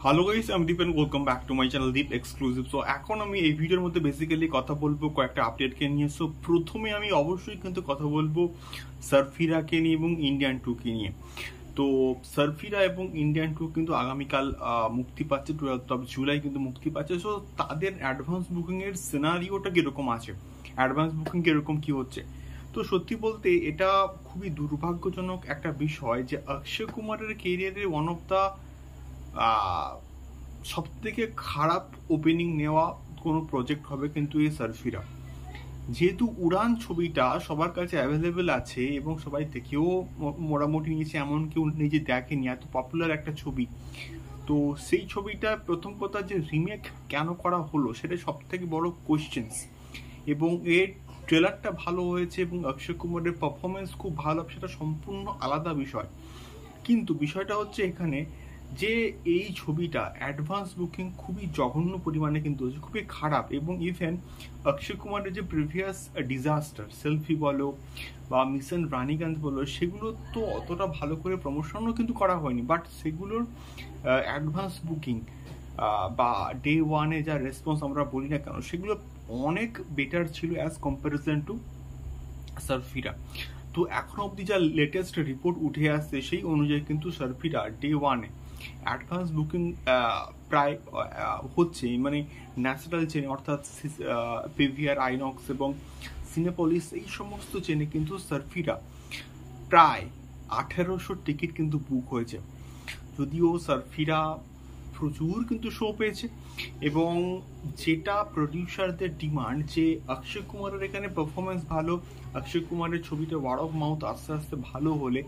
Hello guys, আমি Deep and welcome back to my channel Deep exclusive. So এখন আমি এই ভিডিওর মধ্যে বেসিক্যালি কথা বলবো কয়েকটা আপডেটকে নিয়ে। সো প্রথমে আমি অবশ্যই কিন্তু কথা বলবো সারফিরাকে নিয়ে এবং ইন্ডিয়ান টুকে নিয়ে। তো সারফিরা এবং ইন্ডিয়ান টু কিন্তু আগামীকাল মুক্তি পাচ্ছে, 12 জুলাই কিন্তু মুক্তি পাচ্ছে। সো তাদের অ্যাডভান্স বুকিং এর সিনারিওটা কিরকম আছে, অ্যাডভান্স বুকিং কিরকম কি হচ্ছে। তো সত্যি বলতে এটা খুবই দুর্ভাগ্যজনক একটা বিষয় যে অক্ষয় কুমারের কেরিয়ারে ওয়ান অফ দ্য সব থেকে খারাপ ওপেনিং নেওয়া কোনো প্রজেক্ট হবে কিন্তু এই সারফিরা। যেহেতু উড়ান ছবিটা সবার কাছে অ্যাভেলেবেল আছে এবং সবাই দেখেও মোটামুটি নিয়েছে, এমন কেউ নিজে দেখেনি, এত পপুলার একটা ছবি। তো সেই ছবিটা প্রথম কথা যে রিমেক কেন করা হলো সেটা সব থেকে বড় কোয়েশ্চেন্স। এবং এর ট্রেলারটা ভালো হয়েছে এবং অক্ষয় কুমারের পারফরমেন্স খুব ভালো, সেটা সম্পূর্ণ আলাদা বিষয়। কিন্তু বিষয়টা হচ্ছে এখানে যে এই ছবিটা অ্যাডভান্স বুকিং খুবই জঘন্য পরিমাণে কিন্তু হচ্ছে, খুবই খারাপ। এবং ইভেন অক্ষয় কুমারের যে প্রিভিয়াস ডিজাস্টার সেলফি বলো বা মিশন রানীকান্ত বলো, সেগুলো তো অতটা ভালো করে প্রমোশনও কিন্তু করা হয়নি, বাট সেগুলোর অ্যাডভান্স বুকিং বা ডে ওয়ানে যা রেসপন্স আমরা বলি না কেন, সেগুলো অনেক বেটার ছিল অ্যাজ কম্পারিজন টু সারফিরা। তো এখন অবধি যা লেটেস্ট রিপোর্ট উঠে আসছে সেই অনুযায়ী কিন্তু সারফিরা ডে ওয়ানে অ্যাডভান্স বুকিং প্রায় হচ্ছে, মানে ন্যাশনাল চেনে অর্থাৎ পিভিআর, আইনক্স এবং সিনেপলিস এই সমস্ত চেনে কিন্তু সারফিরা প্রায় 1800 টিকিট কিন্তু বুক হয়েছে। যদিও সারফিরা প্রচুর কিন্তু শো পেয়েছে এবং যেটা প্রডিউসারদের ডিমান্ড যে অক্ষয় কুমারের এখানে পারফরমেন্স ভালো, অক্ষয় কুমারের ছবিটা ওয়ার্ড অফ মাউথ আস্তে আস্তে ভালো হলে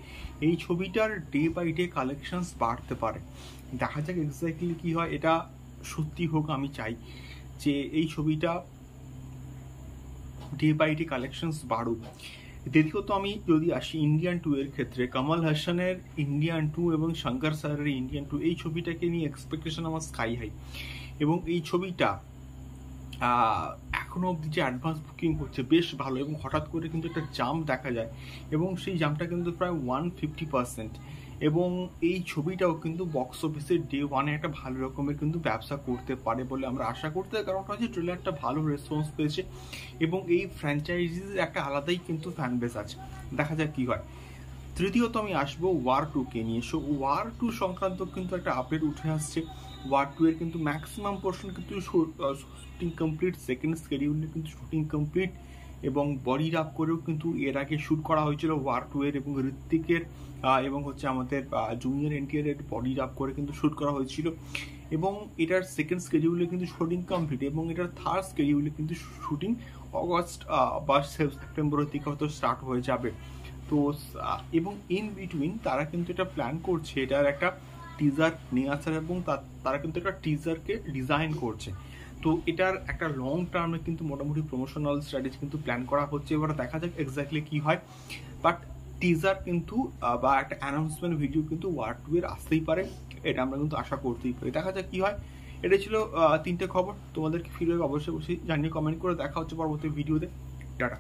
এই ছবিটার ডে বাই ডে কালেকশনস বাড়তে পারে। দেখা যাক এক্স্যাক্টলি কি হয়, এটা সত্যি হোক আমি চাই যে এই ছবিটা ডে বাই ডে কালেকশনস বাড়ুক। দ্বিতীয়ত আমি যদি আসি ইন্ডিয়ান টু এর ক্ষেত্রে, কমল হাসানের ইন্ডিয়ান টু এবং শঙ্কর স্যারের ইন্ডিয়ান টু, এই ছবিটাকে নিয়ে এক্সপেকটেশন আমার স্কাই হাই। এবং এই ছবিটা এখনো অবধি যে অ্যাডভান্স বুকিং হচ্ছে বেশ ভালো, এবং হঠাৎ করে কিন্তু একটা জাম্প দেখা যায় এবং সেই জাম্পটা কিন্তু প্রায় 150%। এবং এই ছবিটাও কিন্তু বক্স অফিসের ডে ওয়ানে একটা ভালো রকমের কিন্তু ব্যবসা করতে পারে বলে আমরা আশা করতে, কারণ হচ্ছে ট্রেলারটা ভালো রেসপন্স পেয়েছে এবং এই ফ্র্যাঞ্চাইজির একটা আলাদাই কিন্তু ফ্যান বেস আছে। দেখা যাক কি হয়। তৃতীয়ত আমি আসবো ওয়ার টুকে নিয়ে। সো ওয়ার টু সংক্রান্ত কিন্তু একটা আপডেট উঠে আসছে। ওয়ার টু এর কিন্তু ম্যাক্সিমাম পোর্শন কিন্তু শুটিং কমপ্লিট, সেকেন্ড স্কেডিউলে কিন্তু শুটিং কমপ্লিট এবং বডি রাপ করেও কিন্তু এর আগে শ্যুট করা হয়েছিল ওয়ার টু এর, এবং ঋত্বিকের এবং হচ্ছে আমাদের জুনিয়র এনটিআর এর বডি রাপ করে কিন্তু শ্যুট করা হয়েছিল। এবং এটার সেকেন্ড স্কেডিউলে কিন্তু শুটিং কমপ্লিট এবং এটার থার্ড স্কেডিউলে কিন্তু শুটিং অগস্ট বা সেপ্টেম্বরের দিকে হয়তো স্টার্ট হয়ে যাবে। তো এবং ইন বিটুইন তারা কিন্তু এটা প্ল্যান করছে এটার একটা টিজার নিয়ে আসার, এবং তারা কিন্তু একটা টিজারকে ডিজাইন করছে। তো এটার একটা লং টার্মে কিন্তু মোটামুটি প্রমোশনাল স্ট্র্যাটেজি কিন্তু প্ল্যান করা হচ্ছে। এবার দেখা যাক এক্স্যাক্টলি কি হয়, বাট টিজার কিন্তু বা একটা অ্যানাউন্সমেন্ট ভিডিও কিন্তু ওয়ার টু এর আসতেই পারে, এটা আমরা কিন্তু আশা করতেই পারি। দেখা যাক কি হয়। এটা ছিল 3টে খবর। তোমাদের কি ফিল হবে অবশ্যই অবশ্যই জানিয়ে কমেন্ট করে। দেখা হচ্ছে পরবর্তী ভিডিওতে। টাটা।